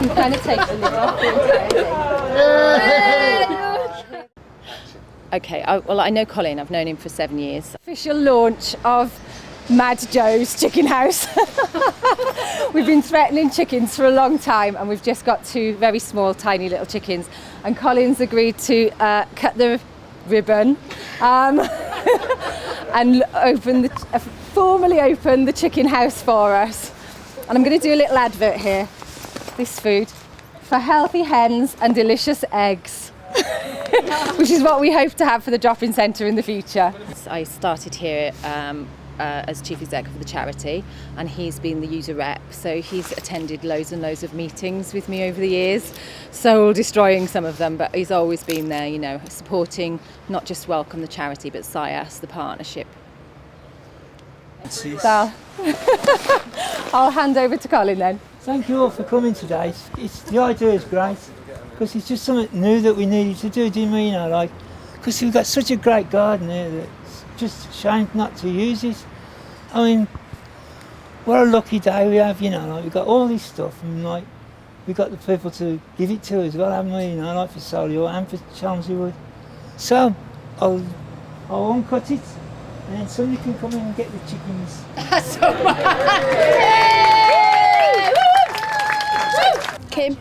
can kind of take the lid off the entire thing. Okay, well, I know Collin. I've known him for 7 years. Official launch of Mad Joe's Chicken House. We've been threatening chickens for a long time, and we've just got 2 very small, tiny little chickens. And Collin's agreed to cut the ribbon and formally open the chicken house for us. And I'm going to do a little advert here. This food for healthy hens and delicious eggs. Which is what we hope to have for the drop-in centre in the future. I started here as chief exec of the charity, and he's been the user rep, so he's attended loads and loads of meetings with me over the years, soul destroying some of them, but he's always been there, you know, supporting not just Welcome the charity but SIAS, the partnership. So I'll hand over to Collin then. Thank you all for coming today. The idea is great, because it's just something new that we needed to do, didn't we? You know, like, because we've got such a great garden here that it's just a shame not to use it. I mean, what a lucky day we have, you know, like, we've got all this stuff, and like, we've got the people to give it to as well, haven't we? You know, like for Solihull and for Chelmsley Wood. So, I'll uncut it, and then somebody can come in and get the chickens. That's all right. Kim.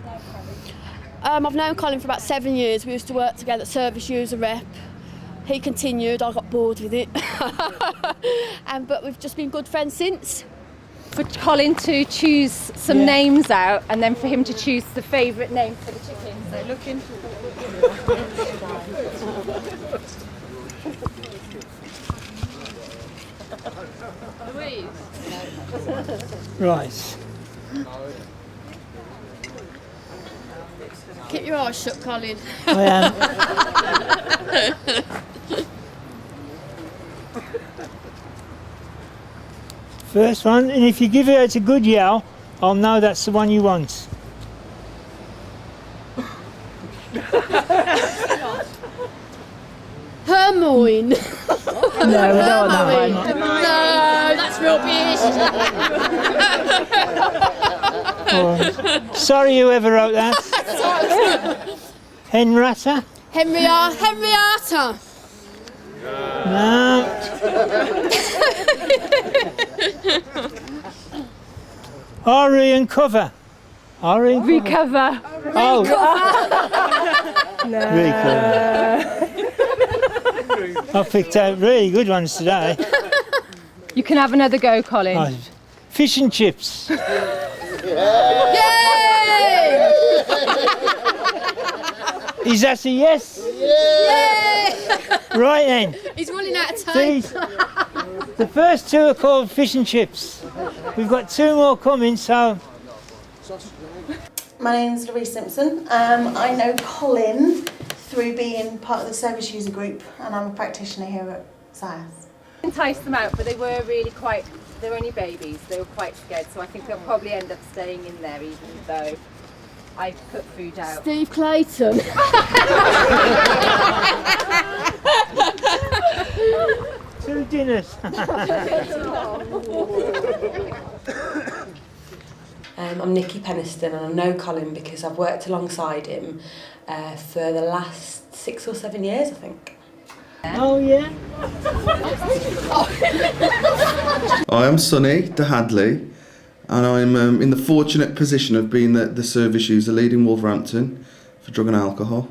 I've known Collin for about 7 years. We used to work together at Service User Rep. He continued, I got bored with it. But we've just been good friends since. For Collin to choose some names out, and then for him to choose the favourite name for the chickens. So looking. Right. Keep your eyes shut, Collin. I am. First one, and if you give it a good yell, I'll know that's the one you want. Hermoine. No, we don't want that one. No, that's rubbish. Sorry, whoever wrote that. Henrietta? Henrietta. No. Ari and cover. Ari and Recover. Oh. No. Recover. I've picked out really good ones today. You can have another go, Collin. Oh, fish and chips. Yay! Is that a yes? Yay! Right then. He's running out of time. These, the first 2 are called fish and chips. We've got 2 more coming, so. My name's Louise Simpson. I know Collin through being part of the service user group, and I'm a practitioner here at SIAS. Enticed them out, but they were they're only babies, they were quite scared, so I think they'll probably end up staying in there even though I put food out. Steve Clayton. 2 dinners. I'm Nikki Peniston, and I know Collin because I've worked alongside him for the last 6 or 7 years, I think. Oh yeah. I am Sonny de Hadley, and I'm in the fortunate position of being the service user lead in Wolverhampton for drug and alcohol.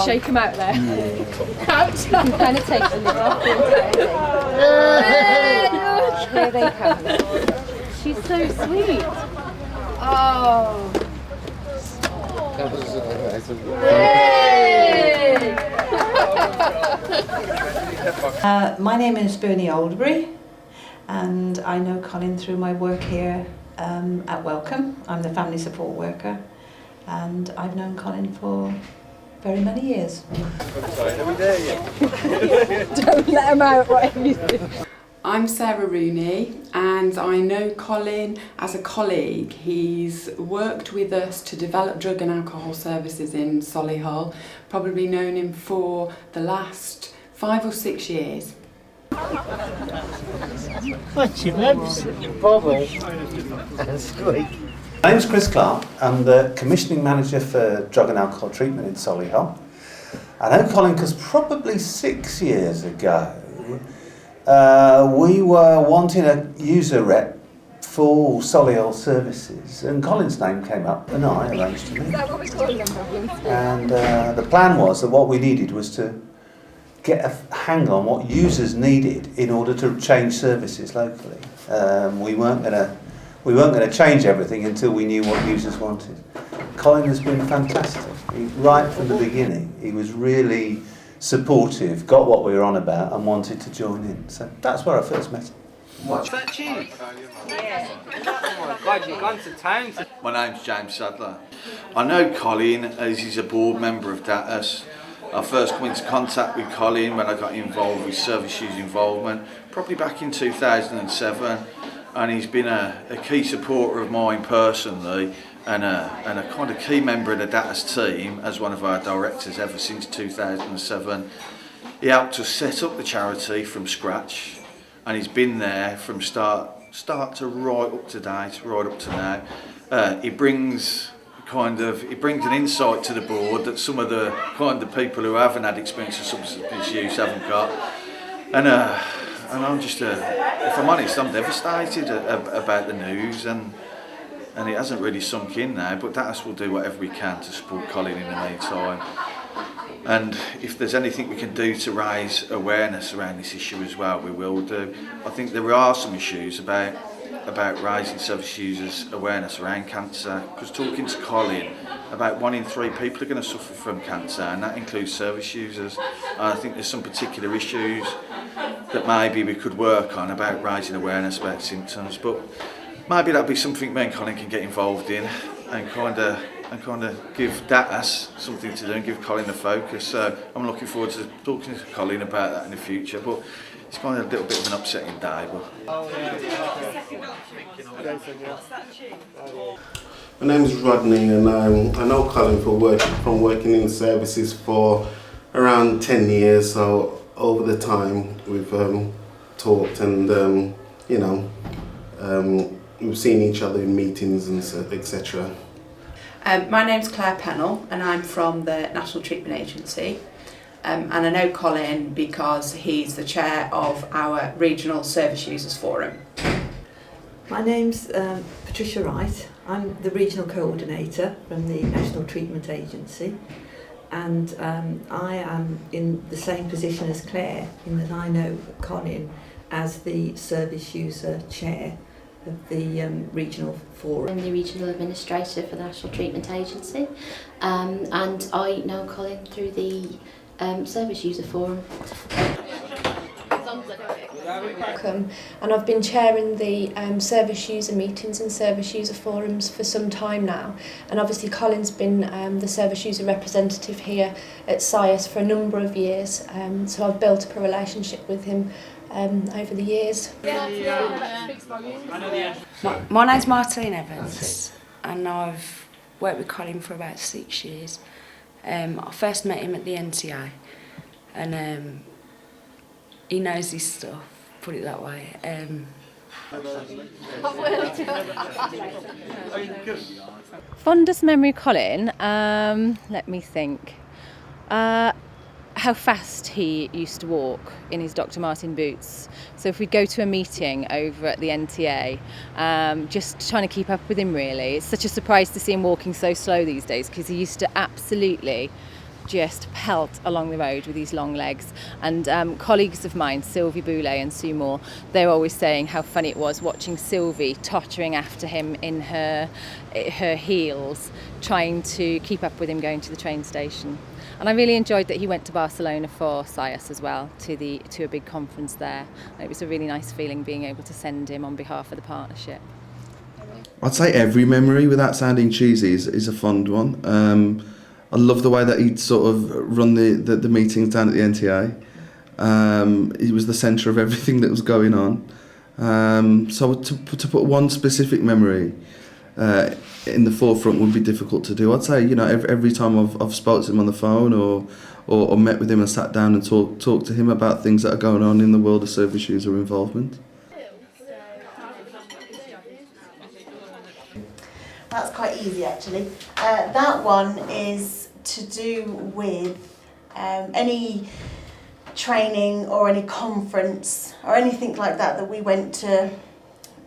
Shake them out there. Ouch! You kind of take the lid off the entire thing. Here they come. She's so sweet. Oh. My name is Bernie Oldbury, and I know Collin through my work here at Welcome. I'm the family support worker, and I've known Collin for very many years. Don't let him out, whatever you do. I'm Sarah Rooney, and I know Collin as a colleague. He's worked with us to develop drug and alcohol services in Solihull. Probably known him for the last 5 or 6 years. What's your lips? Bubble and squeak. My name's Chris Clark. I'm the commissioning manager for drug and alcohol treatment in Solihull. I know Collin because probably 6 years ago we were wanting a user rep for Solihull services, and Collin's name came up and I arranged to meet. Is that what we call them? And the plan was that what we needed was to get a hang on what users needed in order to change services locally. We weren't going to change everything until we knew what users wanted. Collin has been fantastic. Right from the beginning, he was really supportive, got what we were on about and wanted to join in. So that's where I first met him. What's that cheese? Yeah. Oh my God, you've gone to town. My name's James Sadler. I know Collin as he's a board member of DATAS. I first come into contact with Collin when I got involved with service use involvement, probably back in 2007, and he's been a key supporter of mine personally and a kind of key member of the DATAS team as one of our directors ever since 2007. He helped us set up the charity from scratch, and he's been there from start to right up to date, right up to now. He brings an insight to the board that some of the kind of people who haven't had experience of substance use haven't got, and I'm just, if I'm honest, I'm devastated about the news, and it hasn't really sunk in now. But DATAS will do whatever we can to support Collin in the meantime. And if there's anything we can do to raise awareness around this issue as well, we will do. I think there are some issues about raising service users' awareness around cancer, because talking to Collin, about 1 in 3 people are going to suffer from cancer, and that includes service users. I think there's some particular issues that maybe we could work on about raising awareness about symptoms, but maybe that'd be something me and Collin can get involved in and kind of give DATAS something to do and give Collin the focus. So I'm looking forward to talking to Collin about that in the future, but it's kind of a little bit of an upsetting day. My name is Rodney, and I know Collin from working in services for around 10 years. So over the time we've talked, and we've seen each other in meetings and etc. My name's Claire Pennell, and I'm from the National Treatment Agency. And I know Collin because he's the chair of our Regional Service Users Forum. My name's Patricia Wright. I'm the Regional Coordinator from the National Treatment Agency, and I am in the same position as Claire in that I know Collin as the Service User Chair of the Regional Forum. I'm the Regional Administrator for the National Treatment Agency, and I know Collin through the Service User Forum. And I've been chairing the service user meetings and service user forums for some time now, and obviously Collin's been the service user representative here at SIAS for a number of years, so I've built up a relationship with him over the years. My name's Martine Evans, and I've worked with Collin for about 6 years. I first met him at the NTA, and he knows his stuff, put it that way. Fondest memory, Collin. Let me think. How fast he used to walk in his Dr. Martin boots. So if we go to a meeting over at the NTA, just trying to keep up with him really. It's such a surprise to see him walking so slow these days, because he used to absolutely just pelt along the road with his long legs. And colleagues of mine, Sylvie Boulet and Sue Moore, they're always saying how funny it was watching Sylvie tottering after him in her heels, trying to keep up with him going to the train station. And I really enjoyed that he went to Barcelona for SIAS as well, to a big conference there. It was a really nice feeling being able to send him on behalf of the partnership. I'd say every memory, without sounding cheesy, is a fond one. I love the way that he'd sort of run the meetings down at the NTA. He was the centre of everything that was going on. So to put one specific memory in the forefront would be difficult to do. I'd say, every time I've spoke to him on the phone or met with him and sat down and talked to him about things that are going on in the world of service user involvement. That's quite easy actually. That one is to do with any training or any conference or anything like that we went to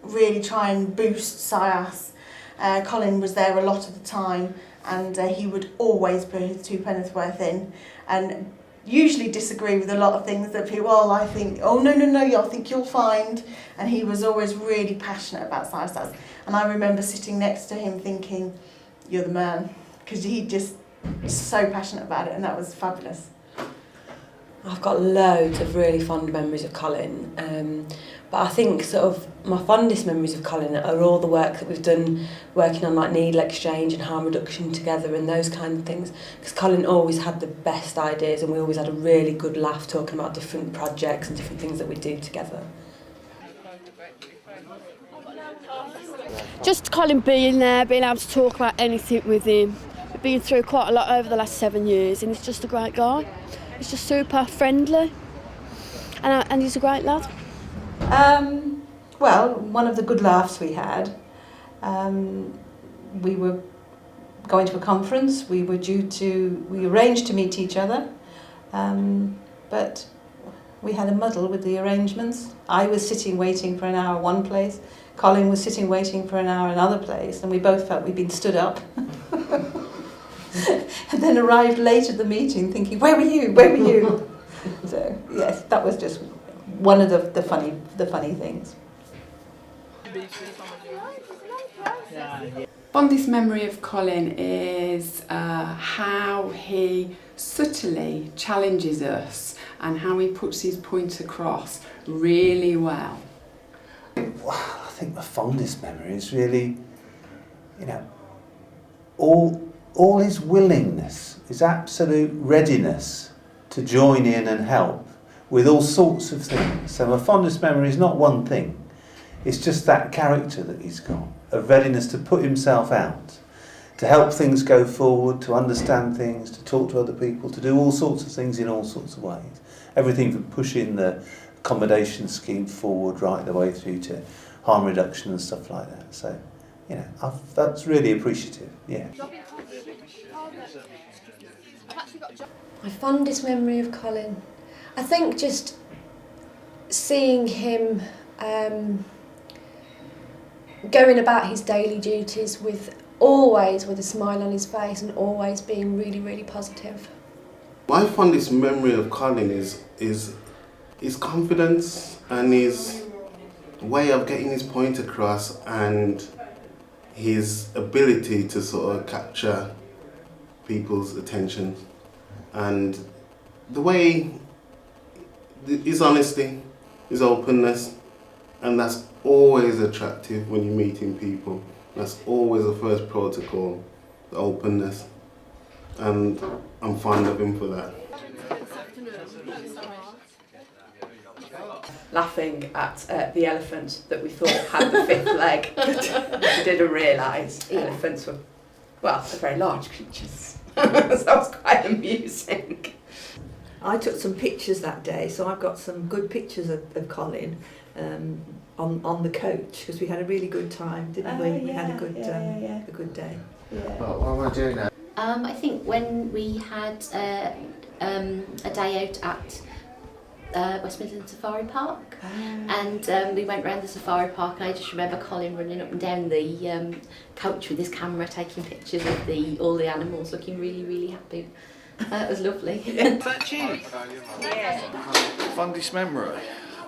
really try and boost SIAS. Collin was there a lot of the time, and he would always put his 2 pence worth in, and usually disagree with a lot of things that people, I think, no, I think you'll find. And he was always really passionate about SIAS. And I remember sitting next to him thinking, you're the man, because he just so passionate about it, and that was fabulous. I've got loads of really fond memories of Collin, but I think sort of my fondest memories of Collin are all the work that we've done working on like needle exchange and harm reduction together and those kind of things, because Collin always had the best ideas and we always had a really good laugh talking about different projects and different things that we do together. Just Collin being there, being able to talk about anything with him. We've been through quite a lot over the last 7 years, and he's just a great guy. He's just super friendly, and he's a great lad. Well, one of the good laughs we had, we were going to a conference. We arranged to meet each other, but we had a muddle with the arrangements. I was sitting waiting for an hour one place, Collin was sitting waiting for an hour another place, and we both felt we'd been stood up. And then arrived late at the meeting thinking, where were you? So, yes, that was just one of the funny things. Fondest memory of Collin is how he subtly challenges us and how he puts his point across really well. Well, I think my fondest memory is really, all his willingness, his absolute readiness to join in and help with all sorts of things. So my fondest memory is not one thing, it's just that character that he's got, of readiness to put himself out, to help things go forward, to understand things, to talk to other people, to do all sorts of things in all sorts of ways. Everything from pushing the accommodation scheme forward right the way through to harm reduction and stuff like that. So, that's really appreciative, yeah. My fondest memory of Collin, I think just seeing him going about his daily duties always with a smile on his face and always being really, really positive. My fondest memory of Collin is his confidence and his way of getting his point across and his ability to sort of capture people's attention, and the way his honesty, his openness, and that's always attractive when you're meeting people. That's always the first protocol, the openness, and I'm fond of him for that. Laughing at the elephant that we thought had the fifth leg, we didn't realise elephants were, they're very large creatures. So that was quite amusing. I took some pictures that day, so I've got some good pictures of Collin on the coach, because we had a really good time, didn't we? We had a good day. Yeah. What am I doing now? I think when we had a day out at West Midlands Safari Park, and we went round the safari park, and I just remember Collin running up and down the coach with his camera taking pictures of all the animals, looking really, really happy. It was lovely. Is that you? Yeah. Fondest memory?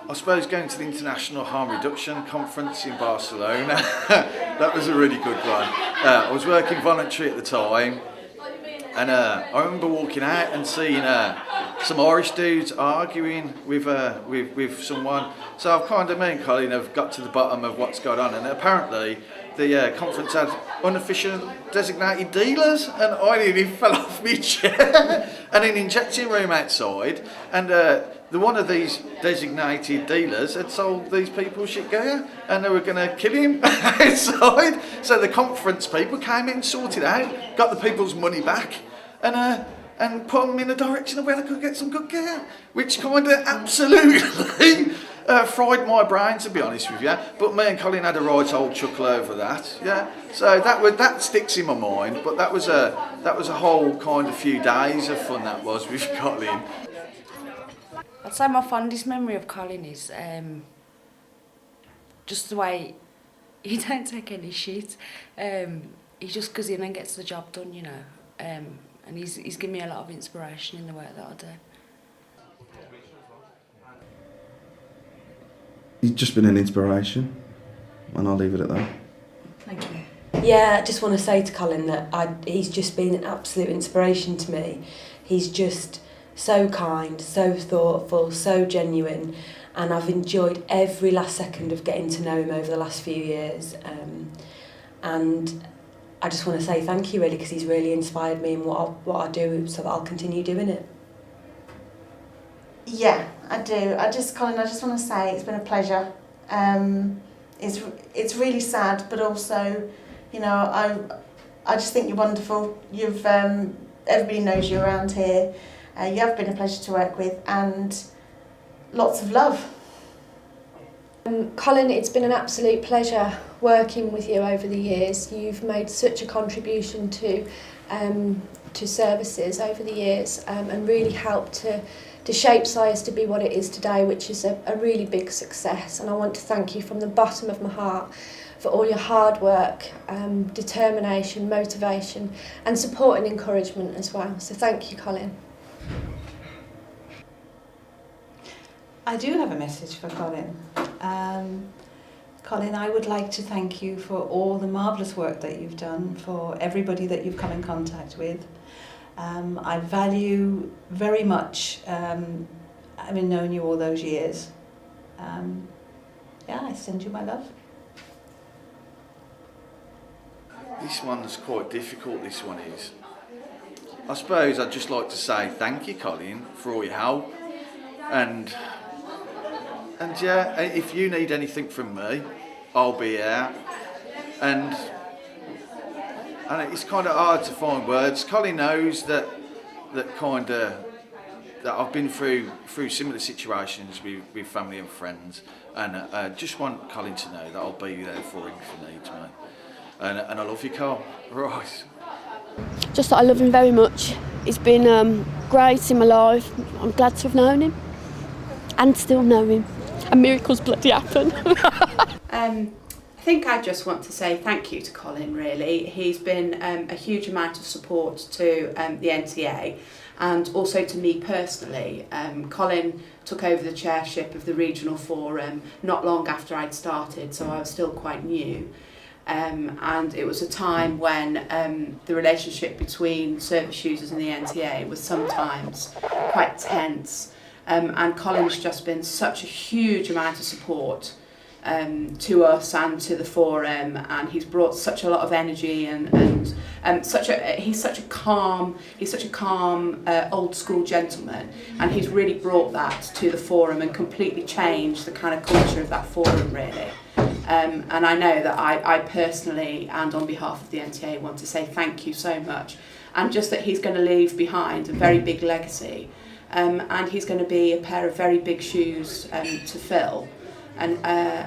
I suppose going to the International Harm Reduction Conference in Barcelona. That was a really good one. I was working voluntary at the time, and I remember walking out and seeing some Irish dudes arguing with someone. So I've kind of, me and Collin have got to the bottom of what's going on, and apparently the conference had unofficial designated dealers, and I nearly fell off my chair. And an injecting room outside, and one of these designated dealers had sold these people shit gear, and they were going to kill him outside. So the conference people came in, sorted out, got the people's money back, and put them in a direction of where they could get some good gear, which kind of absolutely Fried my brain, to be honest with you. But me and Collin had a right old chuckle over that. Yeah. So that sticks in my mind. But that was a whole kind of few days of fun that was with Collin. I'd say my fondest memory of Collin is just the way he don't take any shit. He just goes in and gets the job done, you know. And he's given me a lot of inspiration in the work that I do. He's just been an inspiration, and I'll leave it at that. Thank you. Yeah, I just want to say to Collin that he's just been an absolute inspiration to me. He's just so kind, so thoughtful, so genuine, and I've enjoyed every last second of getting to know him over the last few years. And I just want to say thank you, really, because he's really inspired me in what I do, so that I'll continue doing it. Yeah, I do. Collin, I just want to say it's been a pleasure. It's really sad, but also, you know, I just think you're wonderful. You've everybody knows you around here. You have been a pleasure to work with, and lots of love. Collin, it's been an absolute pleasure working with you over the years. You've made such a contribution to services over the years, and really helped to shape SIAS to be what it is today, which is a really big success. And I want to thank you from the bottom of my heart for all your hard work, determination, motivation, and support and encouragement as well. So thank you, Collin. I do have a message for Collin. Collin, I would like to thank you for all the marvellous work that you've done, for everybody that you've come in contact with. I value very much having known you all those years. I send you my love. This one's quite difficult, this one is. I suppose I'd just like to say thank you, Collin, for all your help. And yeah, if you need anything from me, I'll be here. And it's kind of hard to find words. Collin knows that I've been through similar situations with family and friends, and I just want Collin to know that I'll be there for him if he needs me. And I love you, Carl. Right. Just that I love him very much. He's been great in my life. I'm glad to have known him and still know him. And miracles bloody happen. I think I just want to say thank you to Collin, really. He's been a huge amount of support to the NTA and also to me personally. Collin took over the chairship of the regional forum not long after I'd started, so I was still quite new. And it was a time when the relationship between service users and the NTA was sometimes quite tense. And Collin's just been such a huge amount of support to us and to the forum, and he's brought such a lot of energy and he's such a calm old school gentleman, and he's really brought that to the forum and completely changed the kind of culture of that forum, really. And I know that I personally and on behalf of the NTA want to say thank you so much, and just that he's going to leave behind a very big legacy, and he's going to be a pair of very big shoes to fill. And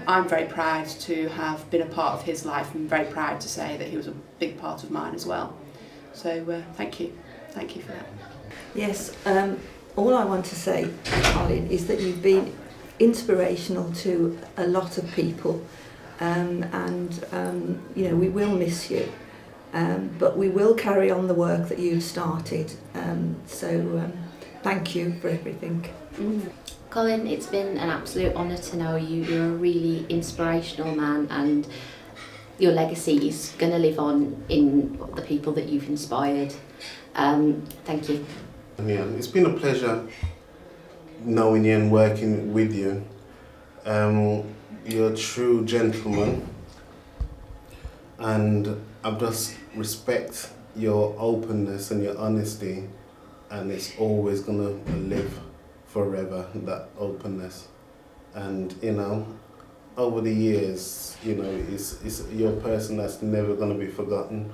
I'm very proud to have been a part of his life, and very proud to say that he was a big part of mine as well. So thank you for that. Yes, all I want to say, Collin, is that you've been inspirational to a lot of people, and you know, we will miss you, but we will carry on the work that you've started. So thank you for everything. Collin, it's been an absolute honour to know you. You're a really inspirational man, and your legacy is going to live on in the people that you've inspired. Thank you. Yeah, it's been a pleasure knowing you and working with you. You're a true gentleman, and I just respect your openness and your honesty, and it's always going to live forever, that openness. And you know, over the years, you know, you're a person that's never going to be forgotten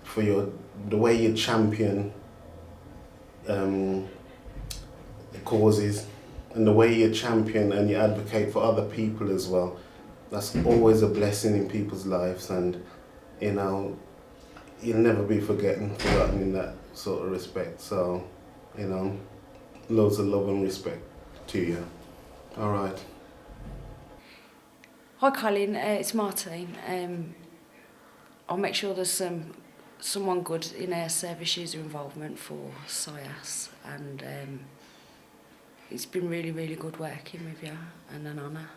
for the way you champion causes, and the way you champion and you advocate for other people as well. That's always a blessing in people's lives, and you know, you'll never be forgotten in that sort of respect. So, you know, loads of love and respect to you. All right. Hi Colin, it's Martine. I'll make sure there's someone good in our service user involvement for SIAS, and it's been really, really good working with you, and an honour.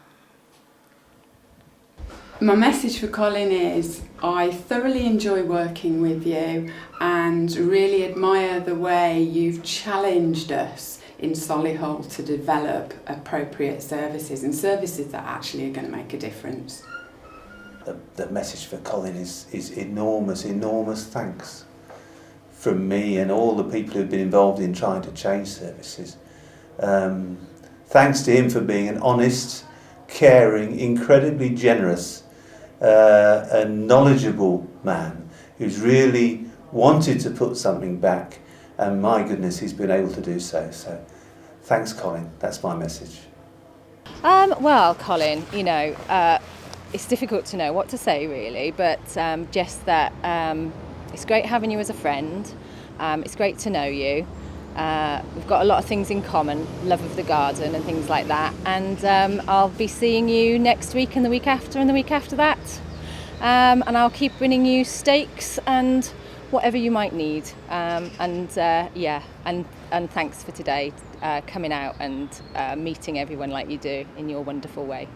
My message for Collin is I thoroughly enjoy working with you and really admire the way you've challenged us in Solihull to develop appropriate services and services that actually are going to make a difference. The message for Collin is enormous thanks from me and all the people who've been involved in trying to change services. Thanks to him for being an honest, caring, incredibly generous and knowledgeable man who's really wanted to put something back, and my goodness, he's been able to do so. So thanks, Collin. That's my message. Well, Collin, you know, it's difficult to know what to say really, but just that it's great having you as a friend. It's great to know you. We've got a lot of things in common, love of the garden and things like that. And I'll be seeing you next week and the week after and the week after that. And I'll keep winning you steaks and whatever you might need. And thanks for today, coming out and meeting everyone like you do in your wonderful way.